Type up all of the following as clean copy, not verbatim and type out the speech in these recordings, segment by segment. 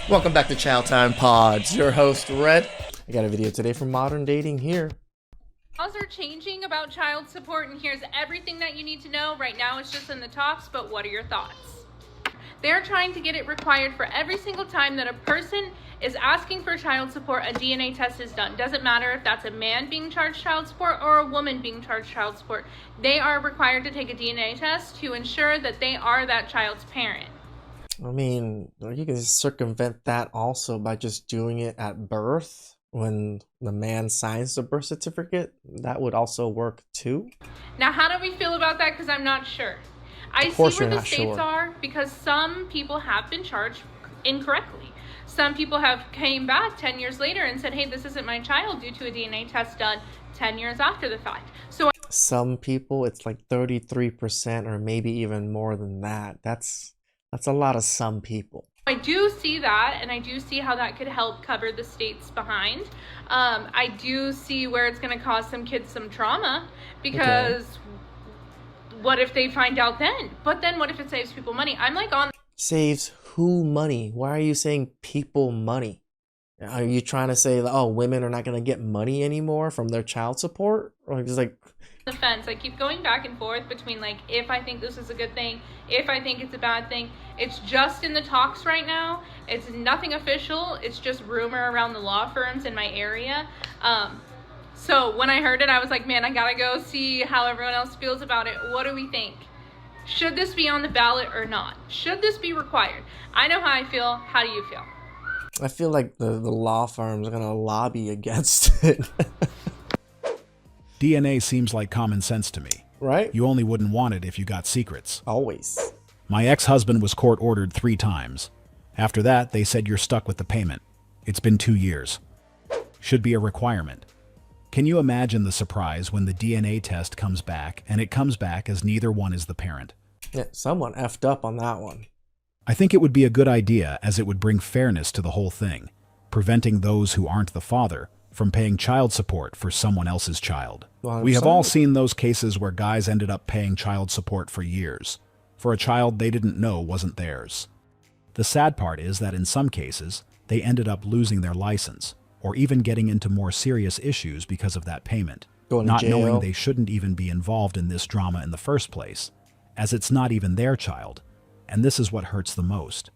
Welcome back to Chow Time Pods. Your host, Red. I got a video today from Modern Dating Here. Laws are changing about child support, and here's everything that you need to know. Right now it's just in the talks, but what are your thoughts? They're trying to get it required for every single time that a person is asking for child support, a DNA test is done. Doesn't matter if that's a man being charged child support or a woman being charged child support. They are required to take a DNA test to ensure that they are that child's parent. I mean, you can circumvent that also by just doing it at birth when the man signs the birth certificate. That would also work too. Now, how do we feel about that? Because I'm not sure. I see where the states are, because some people have been charged incorrectly. Some people have came back 10 years later and said, hey, this isn't my child, due to a DNA test done 10 years after the fact. So some people, it's like 33% or maybe even more than that. That's a lot of some people. I do see that, and I do see how that could help cover the states behind. I do see where it's going to cause some kids some trauma, because what if they find out then? But then what if it saves people money? I'm like on... Saves who money? Why are you saying people money? Are you trying to say, oh, women are not going to get money anymore from their child support? Or just like... the fence. I keep going back and forth between like, if I think this is a good thing, if I think it's a bad thing. It's just in the talks right now. It's nothing official. It's just rumor around the law firms in my area. So when I heard it, I was like, man, I gotta go see how everyone else feels about it. What do we think? Should this be on the ballot or not? Should this be required? I know how I feel. How do you feel? I feel like the law firms are gonna lobby against it. DNA seems like common sense to me. Right? You only wouldn't want it if you got secrets. Always. My ex-husband was court-ordered 3 times. After that, they said you're stuck with the payment. It's been 2 years. Should be a requirement. Can you imagine the surprise when the DNA test comes back, and it comes back as neither one is the parent? Yeah, someone effed up on that one. I think it would be a good idea, as it would bring fairness to the whole thing, preventing those who aren't the father from paying child support for someone else's child. Well, we have all seen those cases where guys ended up paying child support for years, for a child they didn't know wasn't theirs. The sad part is that in some cases, they ended up losing their license, or even getting into more serious issues because of that payment, not knowing they shouldn't even be involved in this drama in the first place, as it's not even their child, and this is what hurts the most.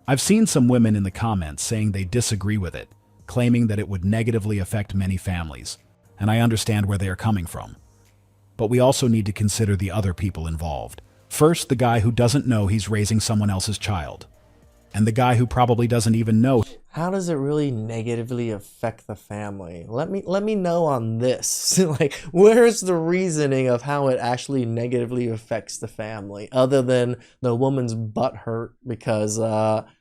I've seen some women in the comments saying they disagree with it, claiming that it would negatively affect many families, and I understand where they are coming from. But we also need to consider the other people involved. First, the guy who doesn't know he's raising someone else's child, and the guy who probably doesn't even know. How does it really negatively affect the family? Let me know on this. Like, where's the reasoning of how it actually negatively affects the family, other than the woman's butt hurt because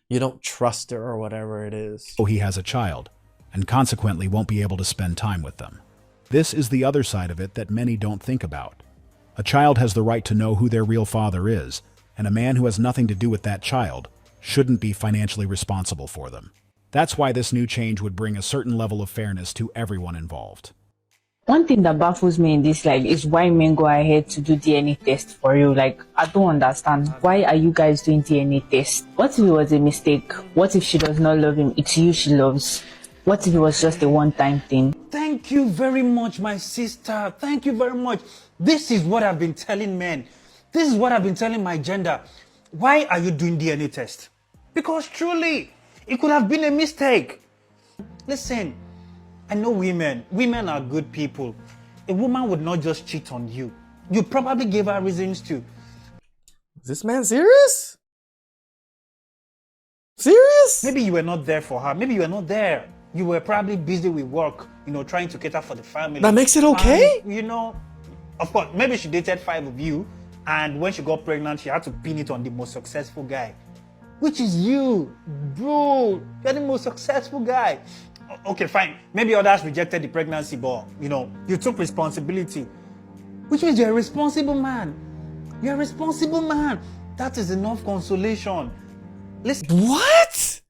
you don't trust her or whatever it is? Oh, he has a child, and consequently won't be able to spend time with them. This is the other side of it that many don't think about. A child has the right to know who their real father is, and a man who has nothing to do with that child shouldn't be financially responsible for them. That's why this new change would bring a certain level of fairness to everyone involved. One thing that baffles me in this is why men go ahead to do DNA test for you. Like, I don't understand. Why are you guys doing DNA test? What if it was a mistake? What if she does not love him? It's you she loves. What if it was just a one-time thing? Thank you very much, my sister. Thank you very much. This is what I've been telling men. This is what I've been telling my gender. Why are you doing DNA test? Because truly, it could have been a mistake. Listen, I know women. Women are good people. A woman would not just cheat on you. You probably gave her reasons to. Is this man serious? Serious? Maybe you were not there for her. Maybe you were not there. You were probably busy with work, trying to cater for the family. That makes it okay? And, of course, maybe she dated 5 of you, and when she got pregnant, she had to pin it on the most successful guy, which is you, bro. You're the most successful guy. Okay, fine. Maybe others rejected the pregnancy, but, you took responsibility, which means you're a responsible man. You're a responsible man. That is enough consolation. Listen. What?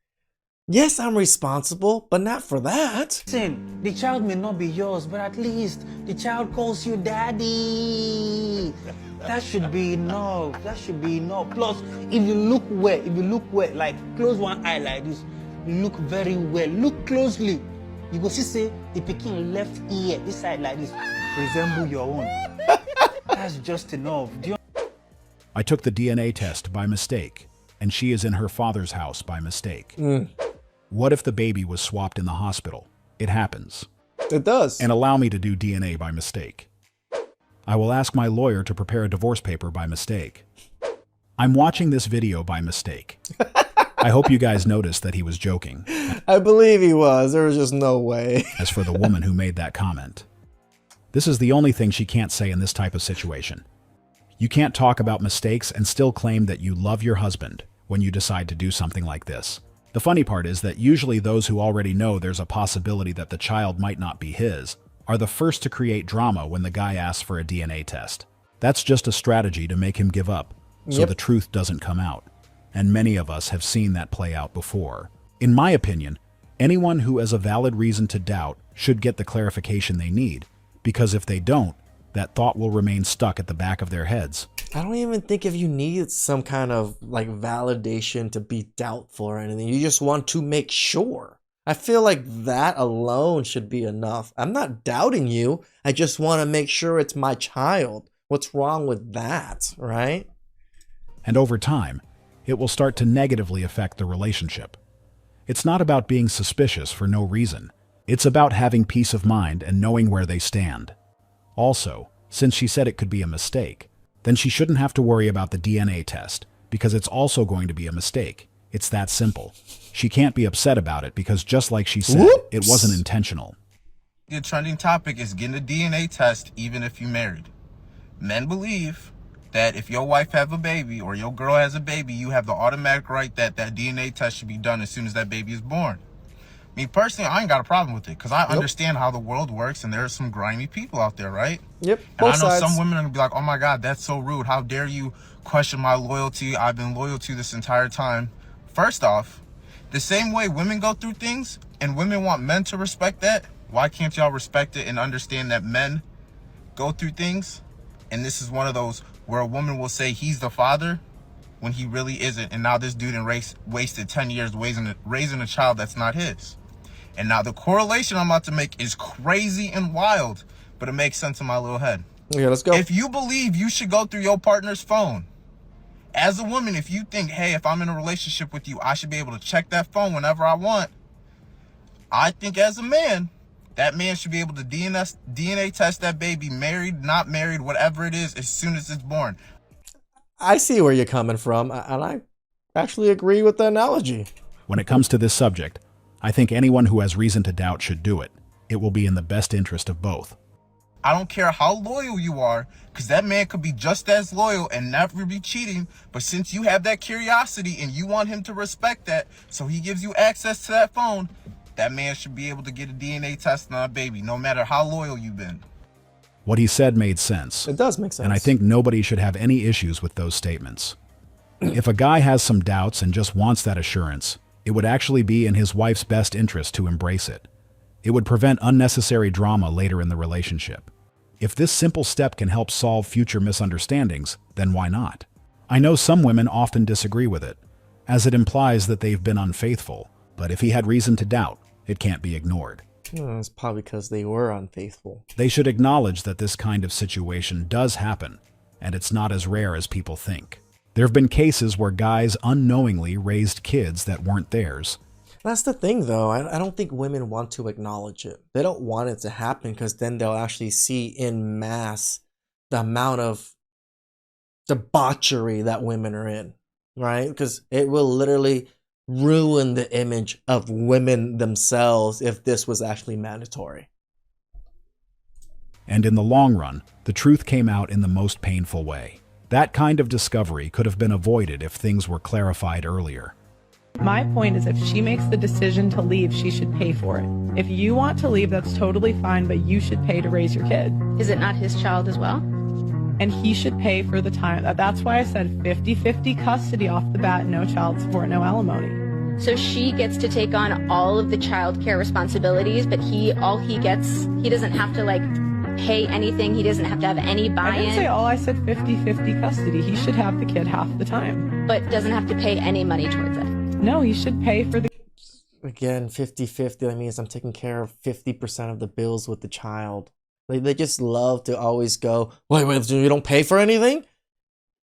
Yes, I'm responsible, but not for that. Listen, the child may not be yours, but at least the child calls you daddy. That should be enough. That should be enough. Plus, if you look well, like close one eye like this, you look very well. Look closely. You go see say the pikin left ear, this side like this, resemble your own. That's just enough. I took the DNA test by mistake, and she is in her father's house by mistake. What if the baby was swapped in the hospital? It happens. It does. And allow me to do DNA by mistake. I will ask my lawyer to prepare a divorce paper by mistake. I'm watching this video by mistake. I hope you guys noticed that he was joking. I believe he was. There was just no way. As for the woman who made that comment, this is the only thing she can't say in this type of situation. You can't talk about mistakes and still claim that you love your husband when you decide to do something like this. The funny part is that usually those who already know there's a possibility that the child might not be his are the first to create drama when the guy asks for a DNA test. That's just a strategy to make him give up, so the truth doesn't come out. And many of us have seen that play out before. In my opinion, anyone who has a valid reason to doubt should get the clarification they need, because if they don't, that thought will remain stuck at the back of their heads. I don't even think if you need some kind of like validation to be doubtful or anything. You just want to make sure. I feel like that alone should be enough. I'm not doubting you. I just want to make sure it's my child. What's wrong with that, right? And over time, it will start to negatively affect the relationship. It's not about being suspicious for no reason. It's about having peace of mind and knowing where they stand. Also, since she said it could be a mistake, then she shouldn't have to worry about the DNA test, because it's also going to be a mistake. It's that simple. She can't be upset about it because just like she said, it wasn't intentional. The trending topic is getting a DNA test even if you're married. Men believe that if your wife have a baby or your girl has a baby, you have the automatic right that that DNA test should be done as soon as that baby is born. Me personally, I ain't got a problem with it because I understand how the world works and there are some grimy people out there, right? Yep. And I know some women are gonna be like, oh my God, that's so rude. How dare you question my loyalty? I've been loyal to you this entire time. First off, the same way women go through things and women want men to respect that, why can't y'all respect it and understand that men go through things? And this is one of those where a woman will say he's the father when he really isn't. And now this dude wasted 10 years raising a child that's not his. And now the correlation I'm about to make is crazy and wild, but it makes sense in my little head. Okay, let's go. If you believe you should go through your partner's phone, as a woman, if you think, hey, if I'm in a relationship with you, I should be able to check that phone whenever I want, I think as a man, that man should be able to DNA test that baby, married, not married, whatever it is, as soon as it's born. I see where you're coming from, and I actually agree with the analogy. When it comes to this subject, I think anyone who has reason to doubt should do it. It will be in the best interest of both. I don't care how loyal you are, because that man could be just as loyal and never be cheating. But since you have that curiosity and you want him to respect that, so he gives you access to that phone, that man should be able to get a DNA test on a baby, no matter how loyal you've been. What he said made sense. It does make sense. And I think nobody should have any issues with those statements. If a guy has some doubts and just wants that assurance, it would actually be in his wife's best interest to embrace it. It would prevent unnecessary drama later in the relationship. If this simple step can help solve future misunderstandings, then why not? I know some women often disagree with it, as it implies that they've been unfaithful, but if he had reason to doubt, it can't be ignored. It's probably because they were unfaithful. They should acknowledge that this kind of situation does happen, and it's not as rare as people think. There have been cases where guys unknowingly raised kids that weren't theirs. That's the thing, though. I don't think women want to acknowledge it. They don't want it to happen because then they'll actually see in mass the amount of debauchery that women are in, right? Because it will literally ruin the image of women themselves if this was actually mandatory. And in the long run, the truth came out in the most painful way. That kind of discovery could have been avoided if things were clarified earlier. My point is if she makes the decision to leave, she should pay for it. If you want to leave, that's totally fine, but you should pay to raise your kid. Is it not his child as well? And he should pay for the time. That's why I said 50-50 custody off the bat, no child support, no alimony. So she gets to take on all of the childcare responsibilities, but he doesn't have to like pay anything. He doesn't have to have any I didn't say buy-in, all. I said 50-50 custody. He should have the kid half the time. but doesn't have to pay any money towards it. No, he should pay for the Again, 50-50, that means I'm taking care of 50% of the bills with the child. They just love to always go, wait, you don't pay for anything?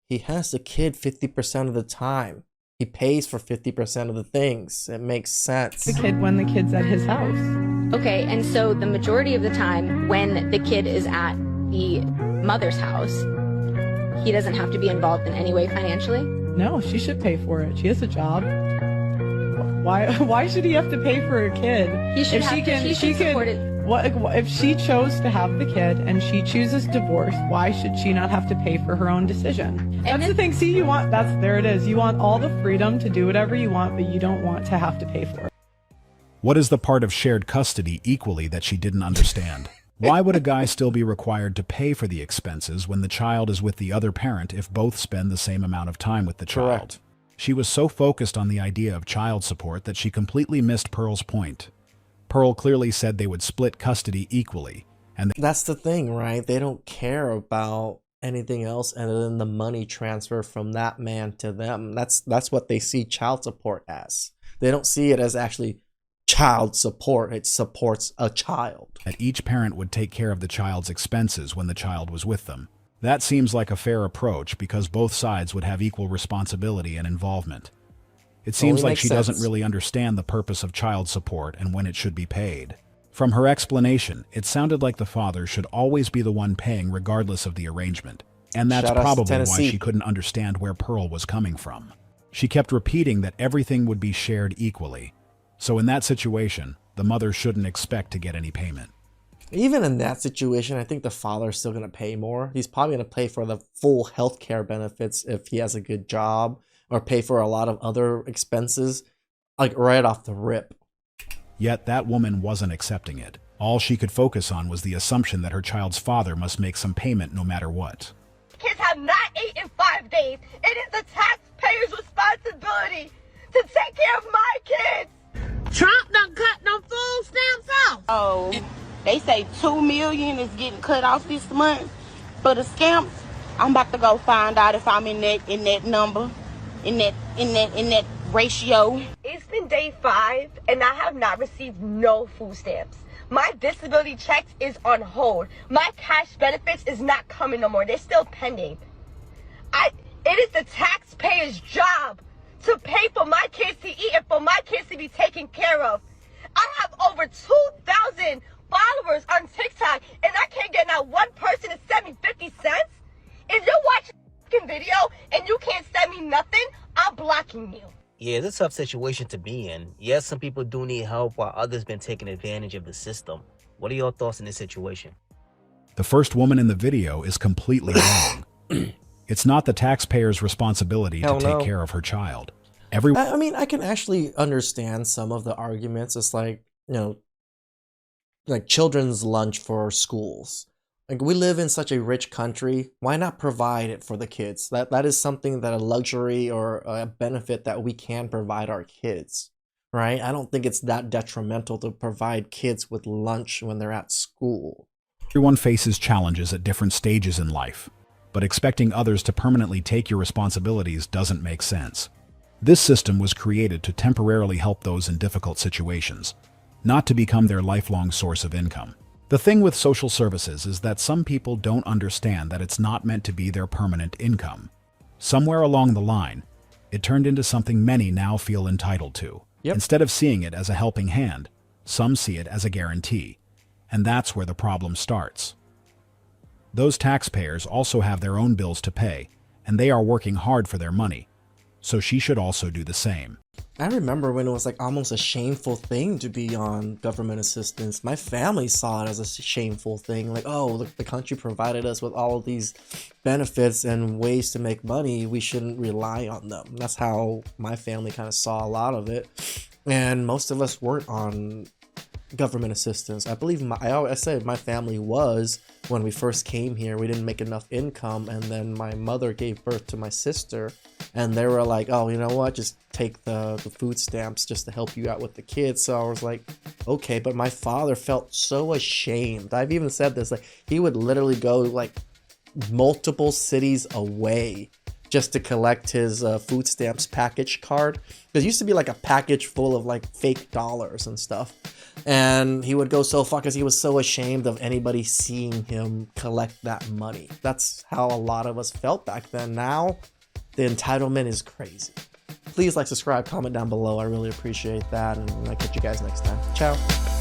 He has the kid 50% of the time. He pays for 50% of the things. It makes sense. kid when the kid's at his house. Okay, and so the majority of the time when the kid is at the mother's house, he doesn't have to be involved in any way financially? No, she should pay for it. She has a job. Why should he have to pay for a kid? He should support it. What if she chose to have the kid and she chooses divorce? Why should she not have to pay for her own decision? That's the thing. See, there it is. You want all the freedom to do whatever you want, but you don't want to have to pay for it. What is the part of shared custody equally that she didn't understand? Why would a guy still be required to pay for the expenses when the child is with the other parent if both spend the same amount of time with the child? Correct. She was so focused on the idea of child support that she completely missed Pearl's point. Pearl clearly said they would split custody equally, and That's the thing, right? They don't care about anything else other than the money transfer from that man to them. That's what they see child support as. They don't see it as actually child support. It supports a child. that each parent would take care of the child's expenses when the child was with them. That seems like a fair approach because both sides would have equal responsibility and involvement. It seems like makes she doesn't sense. really understand the purpose of child support and when it should be paid. From her explanation, it sounded like the father should always be the one paying regardless of the arrangement. And that's Shout out to probably why Tennessee. she couldn't understand where Pearl was coming from. She kept repeating that everything would be shared equally. So in that situation, the mother shouldn't expect to get any payment. Even in that situation, I think the father's still going to pay more. He's probably going to pay for the full healthcare benefits if he has a good job, or pay for a lot of other expenses, like right off the rip. Yet that woman wasn't accepting it. All she could focus on was the assumption that her child's father must make some payment no matter what. Kids have not eaten in 5 days. It is the taxpayer's responsibility to take care of my kids. Trump done cut them food stamps off. Oh, they say 2 million is getting cut off this month for the scamps. I'm about to go find out if I'm in that number, in that ratio. It's been day 5 and I have not received no food stamps. My disability checks is on hold. My cash benefits is not coming no more. They're still pending. It is the taxpayer's job to pay for my kids to eat and for my kids to be taken care of. I have over 2,000 followers on TikTok and I can't get not one person to send me 50 cents. If you're watching a video and you can't send me nothing, I'm blocking you. Yeah, it's a tough situation to be in. Yes, some people do need help while others been taking advantage of the system. What are your thoughts in this situation? The first woman in the video is completely wrong. It's not the taxpayer's responsibility to Hell take no. care of her child. I mean, I can actually understand some of the arguments. It's like, like children's lunch for schools. Like, we live in such a rich country. Why not provide it for the kids? That is something that a luxury or a benefit that we can provide our kids, right? I don't think it's that detrimental to provide kids with lunch when they're at school. Everyone faces challenges at different stages in life, but expecting others to permanently take your responsibilities doesn't make sense. This system was created to temporarily help those in difficult situations, not to become their lifelong source of income. The thing with social services is that some people don't understand that it's not meant to be their permanent income. Somewhere along the line, it turned into something many now feel entitled to. Yep. Instead of seeing it as a helping hand, some see it as a guarantee. And that's where the problem starts. Those taxpayers also have their own bills to pay, and they are working hard for their money. So she should also do the same. I remember when it was like almost a shameful thing to be on government assistance. My family saw it as a shameful thing. Like, oh, the country provided us with all of these benefits and ways to make money. We shouldn't rely on them. That's how my family kind of saw a lot of it. And most of us weren't on government assistance. I believe I say my family was when we first came here. We didn't make enough income, and then my mother gave birth to my sister, And they were like, oh, you know what, just take the food stamps just to help you out with the kids. So I was like, okay. But my father felt so ashamed. I've even said this, like, he would literally go like multiple cities away just to collect his food stamps package card. There used to be like a package full of like fake dollars and stuff. And he would go so far because he was so ashamed of anybody seeing him collect that money. That's how a lot of us felt back then. Now, the entitlement is crazy. Please like, subscribe, comment down below. I really appreciate that. And I'll catch you guys next time. Ciao.